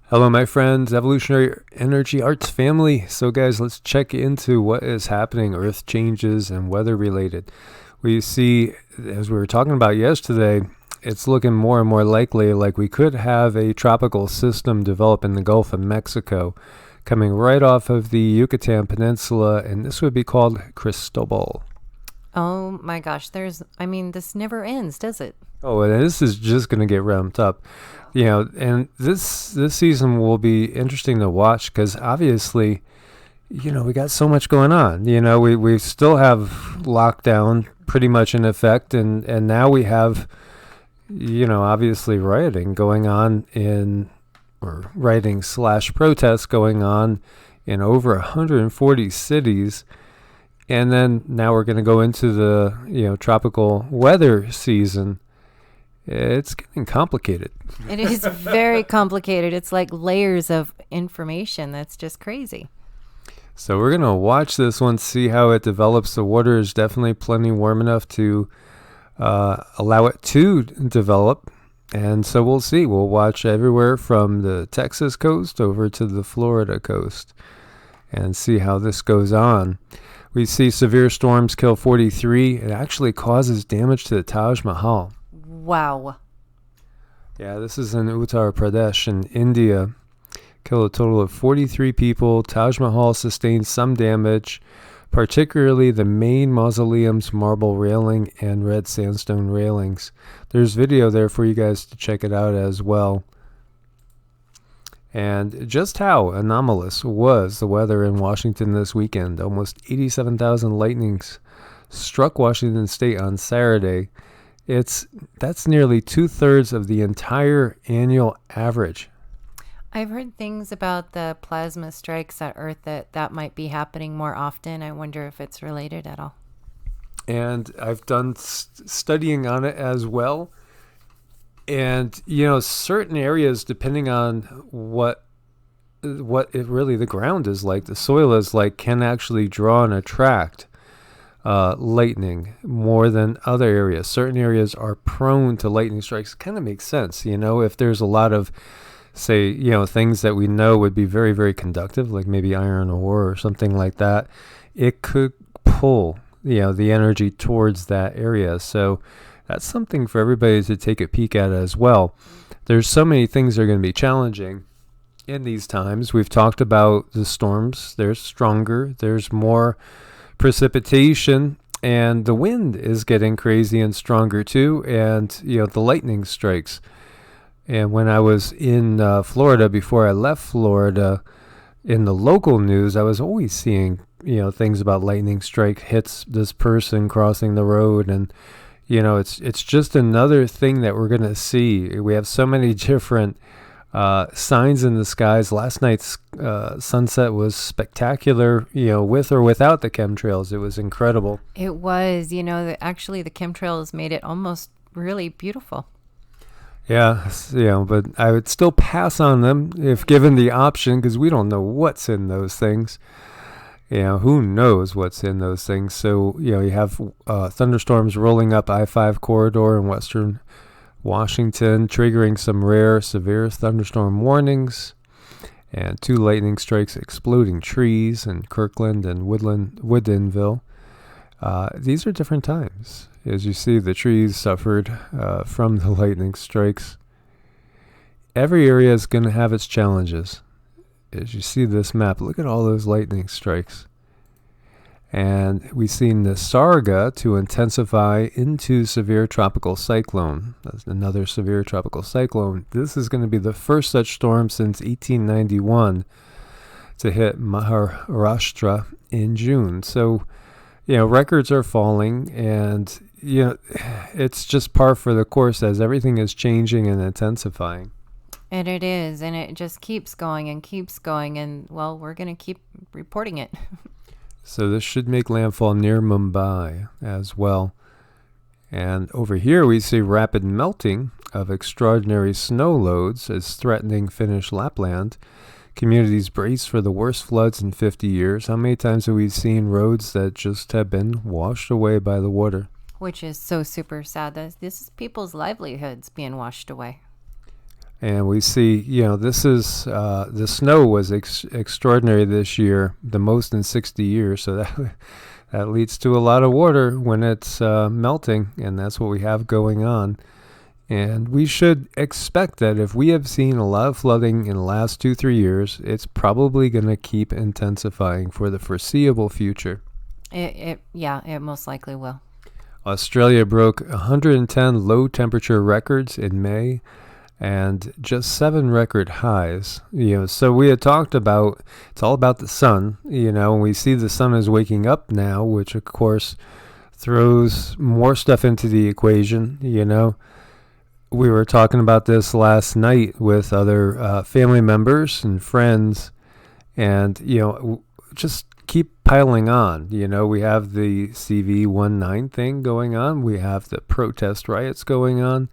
Hello, my friends, Evolutionary Energy Arts family. So, guys, let's check into what is happening, Earth changes, and weather related. We see, as we were talking about yesterday, it's looking more and more likely like we could have a tropical system develop in the Gulf of Mexico coming right off of the Yucatan Peninsula, and this would be called Cristobal. Oh my gosh, this never ends, does it? Oh, and this is just going to get ramped up. And this season will be interesting to watch because obviously, we got so much going on. We still have lockdown pretty much in effect, and now we have, obviously rioting going on or rioting slash protests going on in over 140 cities. And then now we're going to go into the, tropical weather season. It's getting complicated. It is very complicated. It's like layers of information. That's just crazy. So we're going to watch this one, see how it develops. The water is definitely plenty warm enough to allow it to develop. And so we'll see. We'll watch everywhere from the Texas coast over to the Florida coast and see how this goes on. We see severe storms kill 43. It actually causes damage to the Taj Mahal. Wow. Yeah, this is in Uttar Pradesh in India. Killed a total of 43 people. Taj Mahal sustained some damage, particularly the main mausoleum's marble railing and red sandstone railings. There's video there for you guys to check it out as well. And just how anomalous was the weather in Washington this weekend. Almost 87,000 lightnings struck Washington state on Saturday. That's nearly 2/3 of the entire annual average. I've heard things about the plasma strikes at Earth that might be happening more often. I wonder if it's related at all. And I've done studying on it as well. And, certain areas, depending on what really the ground is like, the soil is like, can actually draw and attract lightning more than other areas. Certain areas are prone to lightning strikes. It kind of makes sense, if there's a lot of, say, things that we know would be very, very conductive, like maybe iron ore or something like that, it could pull, the energy towards that area. So that's something for everybody to take a peek at as well. There's so many things that are going to be challenging in these times. We've talked about the storms. They're stronger. There's more precipitation, and the wind is getting crazy and stronger too, and the lightning strikes. And when I was in Florida, before I left Florida, in the local news, I was always seeing things about lightning strike hits this person crossing the road, and it's just another thing that we're going to see. We have so many different signs in the skies. Last night's sunset was spectacular, with or without the chemtrails. It was incredible. It was, actually the chemtrails made it almost really beautiful. Yeah, but I would still pass on them if given the option, because we don't know what's in those things. Who knows what's in those things. So, you have thunderstorms rolling up I-5 corridor in western Washington, triggering some rare severe thunderstorm warnings, and 2 lightning strikes exploding trees in Kirkland and Woodinville. These are different times. As you see, the trees suffered from the lightning strikes. Every area is going to have its challenges. As you see this map, look at all those lightning strikes. And we've seen the Sarga to intensify into severe tropical cyclone. That's another severe tropical cyclone. This is going to be the first such storm since 1891 to hit Maharashtra in June. So, records are falling, and, it's just par for the course as everything is changing and intensifying. And it is, and it just keeps going, and, well, we're going to keep reporting it. So this should make landfall near Mumbai as well. And over here we see rapid melting of extraordinary snow loads as threatening Finnish Lapland. Communities brace for the worst floods in 50 years. How many times have we seen roads that just have been washed away by the water? Which is so super sad. This is people's livelihoods being washed away. And we see, this is the snow was extraordinary this year, the most in 60 years. So that leads to a lot of water when it's melting, and that's what we have going on. And we should expect that if we have seen a lot of flooding in the last 2-3 years, it's probably going to keep intensifying for the foreseeable future. It most likely will. Australia broke 110 low temperature records in May and just 7 record highs. So we had talked about, it's all about the sun, and we see the sun is waking up now, which of course throws more stuff into the equation. We were talking about this last night with other family members and friends, and just keep piling on. We have the CV-19 thing going on, we have the protest riots going on,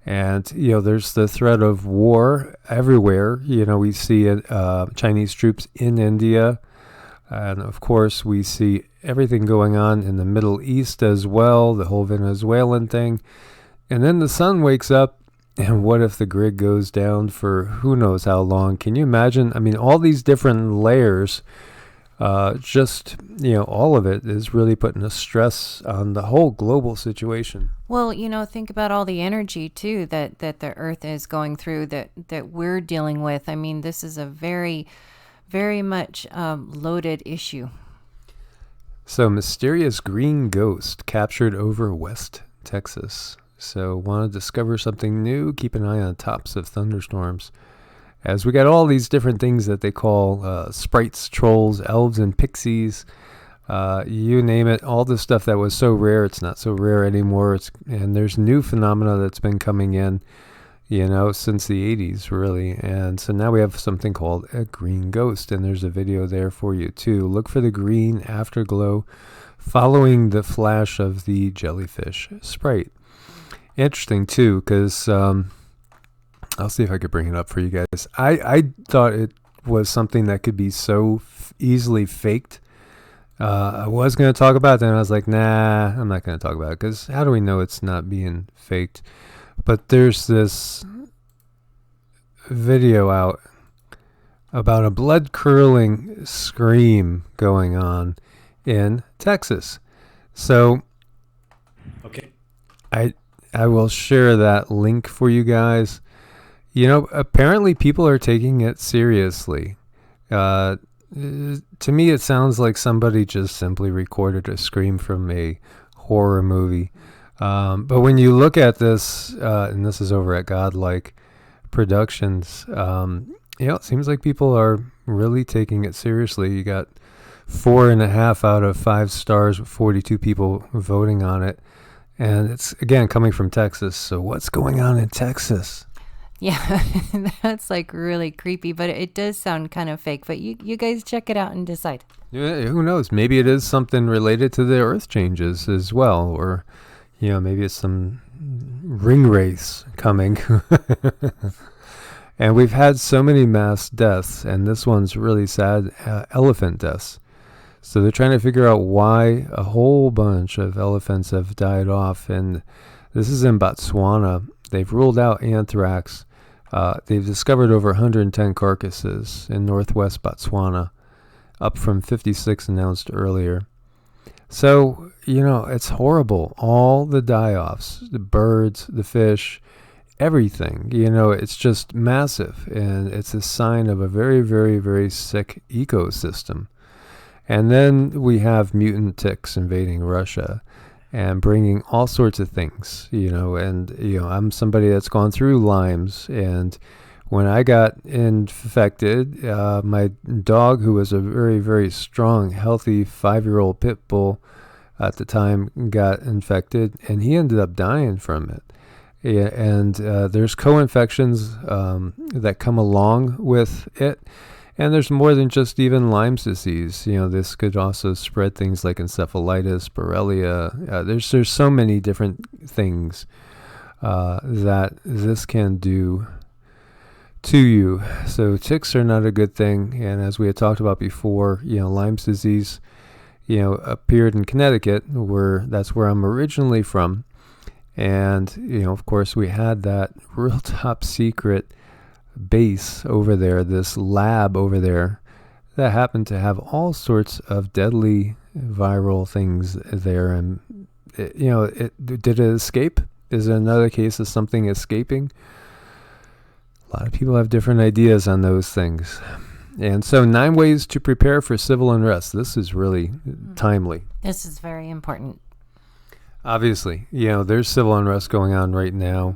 and there's the threat of war everywhere. We see Chinese troops in India, and of course we see everything going on in the Middle East as well, the whole Venezuelan thing. And then the sun wakes up, and what if the grid goes down for who knows how long? Can you imagine? I mean, all these different layers, all of it is really putting a stress on the whole global situation. Well, think about all the energy, too, that the Earth is going through, that we're dealing with. I mean, this is a very, very much loaded issue. So, mysterious green ghost captured over West Texas. So, want to discover something new? Keep an eye on tops of thunderstorms. As we got all these different things that they call sprites, trolls, elves, and pixies, you name it, all the stuff that was so rare, it's not so rare anymore. And there's new phenomena that's been coming in, since the 80s, really. And so now we have something called a green ghost, and there's a video there for you, too. Look for the green afterglow following the flash of the jellyfish sprite. Interesting, too, because I'll see if I could bring it up for you guys. I thought it was something that could be so easily faked. I was going to talk about it, then I was like, nah, I'm not going to talk about it, because how do we know it's not being faked? But there's this video out about a blood-curdling scream going on in Texas. So, okay, I will share that link for you guys. Apparently people are taking it seriously. To me, it sounds like somebody just simply recorded a scream from a horror movie. But when you look at this, and this is over at Godlike Productions, it seems like people are really taking it seriously. You got 4.5 out of 5 stars with 42 people voting on it. And it's, again, coming from Texas. So what's going on in Texas? Yeah, that's like really creepy, but it does sound kind of fake. But you guys check it out and decide. Yeah, who knows? Maybe it is something related to the Earth changes as well. Or, maybe it's some ring race coming. And we've had so many mass deaths, and this one's really sad, elephant deaths. So they're trying to figure out why a whole bunch of elephants have died off. And this is in Botswana. They've ruled out anthrax. They've discovered over 110 carcasses in northwest Botswana, up from 56 announced earlier. So, it's horrible. All the die-offs, the birds, the fish, everything, it's just massive. And it's a sign of a very, very, very sick ecosystem. And then we have mutant ticks invading Russia and bringing all sorts of things, I'm somebody that's gone through Lyme's, and when I got infected, my dog, who was a very, very strong, healthy 5-year-old pit bull at the time, got infected, and he ended up dying from it. Yeah, and there's co-infections that come along with it. And there's more than just even Lyme's disease. This could also spread things like encephalitis, Borrelia. There's so many different things that this can do to you. So ticks are not a good thing. And as we had talked about before, Lyme's disease, appeared in Connecticut, that's where I'm originally from. And, of course, we had that real top secret base over there, this lab over there that happened to have all sorts of deadly viral things there. And, did it escape? Is it another case of something escaping? A lot of people have different ideas on those things. And so 9 ways to prepare for civil unrest. This is really timely. This is very important. Obviously, there's civil unrest going on right now.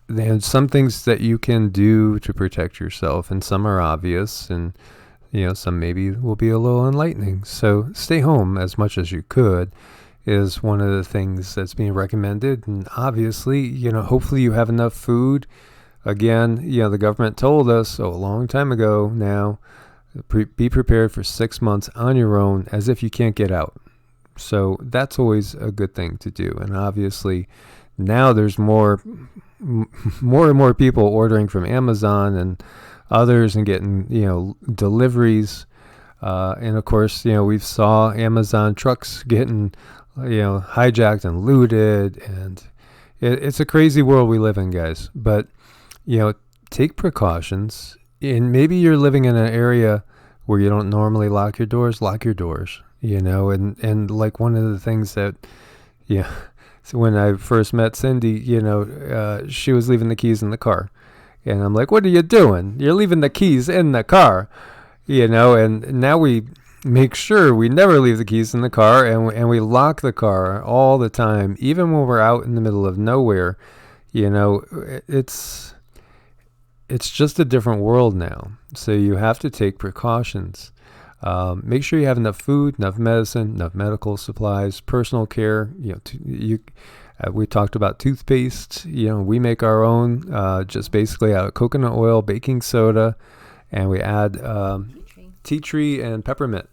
There's some things that you can do to protect yourself, and some are obvious, and some maybe will be a little enlightening. So stay home as much as you could is one of the things that's being recommended. And obviously, hopefully you have enough food. Again, the government told us a long time ago now, be prepared for 6 months on your own as if you can't get out. So that's always a good thing to do. And obviously now there's more and more people ordering from Amazon and others and getting, deliveries. And of course, we saw Amazon trucks getting, hijacked and looted. And it's a crazy world we live in, guys. But, take precautions. And maybe you're living in an area where you don't normally lock your doors, and like one of the things that, so when I first met Cindy, she was leaving the keys in the car. And I'm like, what are you doing? You're leaving the keys in the car, and now we make sure we never leave the keys in the car, and we lock the car all the time, even when we're out in the middle of nowhere. It's just a different world now. So you have to take precautions. Make sure you have enough food, enough medicine, enough medical supplies, personal care. We talked about toothpaste. We make our own, just basically out of coconut oil, baking soda, and we add tea tree and peppermint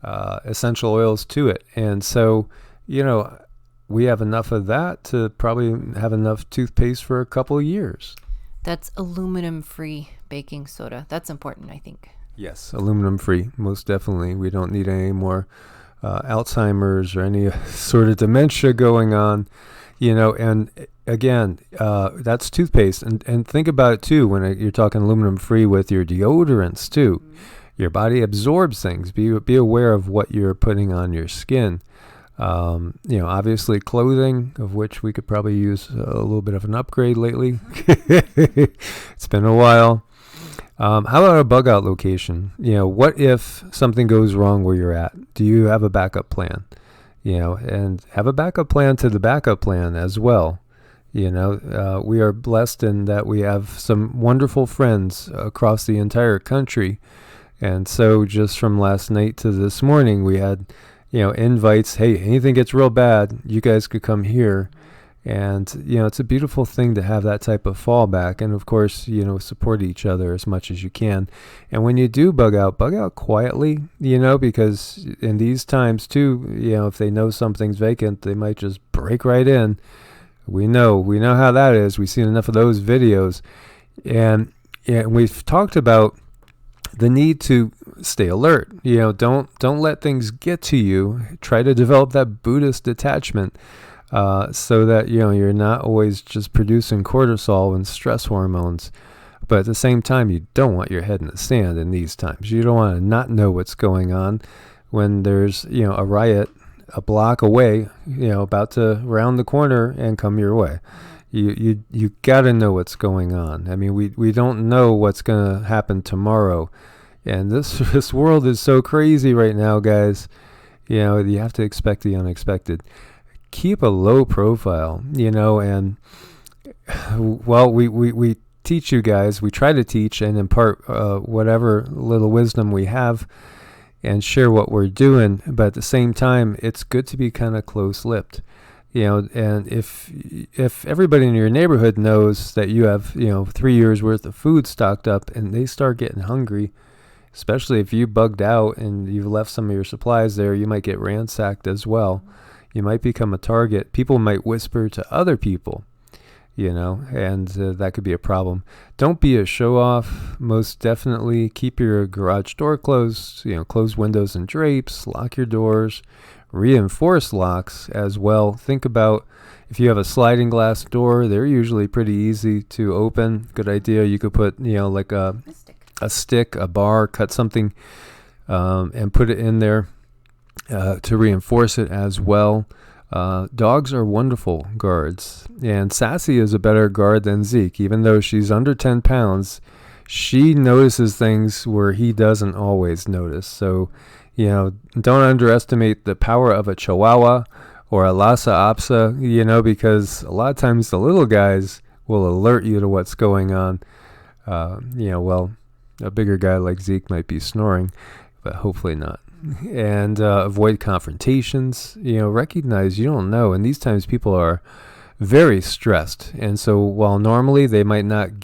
essential oils to it. And so, we have enough of that to probably have enough toothpaste for a couple of years. That's aluminum-free baking soda. That's important, I think. Yes, aluminum-free, most definitely. We don't need any more Alzheimer's or any sort of dementia going on, and again, that's toothpaste. And think about it, too, when you're talking aluminum-free with your deodorants, too. Mm-hmm. Your body absorbs things. Be aware of what you're putting on your skin. Obviously clothing, of which we could probably use a little bit of an upgrade lately. It's been a while. How about a bug out location? What if something goes wrong where you're at? Do you have a backup plan? And have a backup plan to the backup plan as well. We are blessed in that we have some wonderful friends across the entire country. And so just from last night to this morning, we had, invites. Hey, anything gets real bad, you guys could come here. And, it's a beautiful thing to have that type of fallback. And, of course, support each other as much as you can. And when you do bug out quietly, because in these times, too, if they know something's vacant, they might just break right in. We know how that is. We've seen enough of those videos. And we've talked about the need to stay alert. Don't let things get to you. Try to develop that Buddhist detachment. So that, you're not always just producing cortisol and stress hormones. But at the same time, you don't want your head in the sand in these times. You don't want to not know what's going on when there's, a riot a block away, about to round the corner and come your way. You got to know what's going on. I mean, we don't know what's going to happen tomorrow. And this world is so crazy right now, guys. You have to expect the unexpected. Keep a low profile, and well, we teach you guys. We try to teach and impart whatever little wisdom we have and share what we're doing. But at the same time, it's good to be kind of close-lipped, and if everybody in your neighborhood knows that you have, 3 years worth of food stocked up and they start getting hungry, especially if you bugged out and you've left some of your supplies there, you might get ransacked as well. You might become a target. People might whisper to other people, and that could be a problem. Don't be a show-off. Most definitely keep your garage door closed, close windows and drapes, lock your doors, reinforce locks as well. Think about if you have a sliding glass door, they're usually pretty easy to open. Good idea. You could put, like a stick, a bar, cut something, and put it in there to reinforce it as well. Dogs are wonderful guards, and Sassy is a better guard than Zeke. Even though she's under 10 pounds, she notices things where he doesn't always notice. So, don't underestimate the power of a Chihuahua or a Lhasa Apso, because a lot of times the little guys will alert you to what's going on. A bigger guy like Zeke might be snoring, but hopefully not. And avoid confrontations. Recognize you don't know. And these times people are very stressed. And so while normally they might not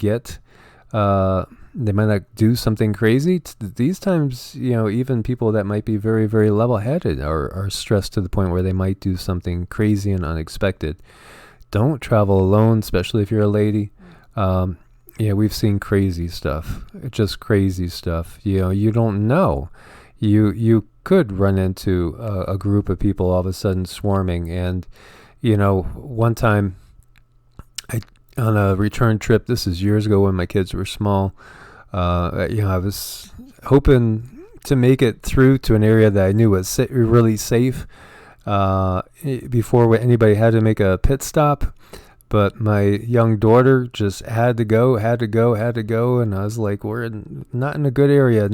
do something crazy, these times, even people that might be very, very level-headed are stressed to the point where they might do something crazy and unexpected. Don't travel alone, especially if you're a lady. We've seen crazy stuff, just crazy stuff. You don't know. You could run into a group of people all of a sudden swarming. And, one time on a return trip, this is years ago when my kids were small, I was hoping to make it through to an area that I knew was really safe before anybody had to make a pit stop. But my young daughter just had to go. And I was like, we're not in a good area.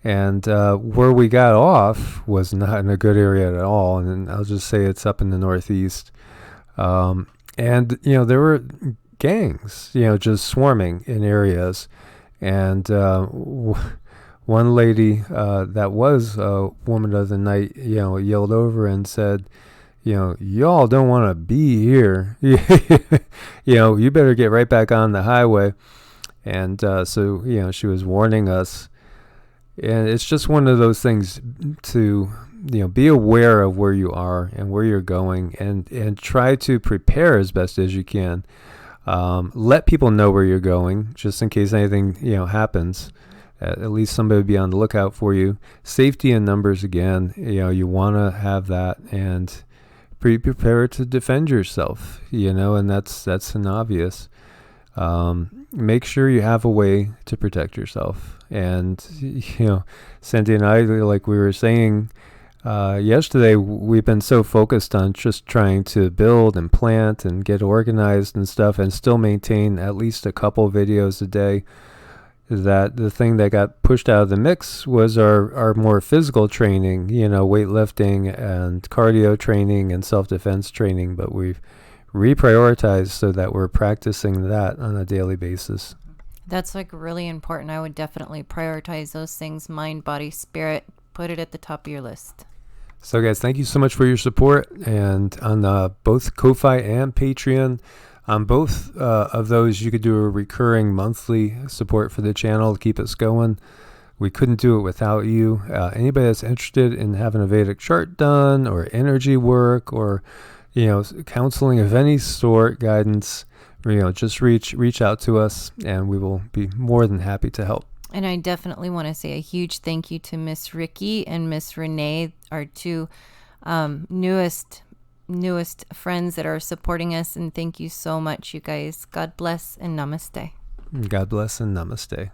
And where we got off was not in a good area at all. And I'll just say it's up in the Northeast. And, there were gangs, just swarming in areas. And one lady that was a woman of the night, yelled over and said, y'all don't want to be here. You better get right back on the highway. And so, she was warning us. And it's just one of those things to, be aware of where you are and where you're going, and try to prepare as best as you can. Let people know where you're going, just in case anything, happens. At least somebody will be on the lookout for you. Safety in numbers again. You want to have that, and be prepared to defend yourself. And that's an obvious. Make sure you have a way to protect yourself. And, Sandy and I, like we were saying yesterday, we've been so focused on just trying to build and plant and get organized and stuff, and still maintain at least a couple videos a day, that the thing that got pushed out of the mix was our more physical training, weightlifting and cardio training and self-defense training. But we've reprioritized so that we're practicing that on a daily basis. That's really important. I would definitely prioritize those things: mind, body, spirit. Put it at the top of your list. So guys, thank you so much for your support. And on both Ko-Fi and Patreon, on both of those, you could do a recurring monthly support for the channel to keep us going. We couldn't do it without you. Anybody that's interested in having a Vedic chart done, or energy work, or counseling of any sort, guidance, just reach out to us, and we will be more than happy to help. And I definitely want to say a huge thank you to Miss Ricky and Miss Renee, our two newest friends that are supporting us. And thank you so much, you guys. God bless and namaste. God bless and namaste.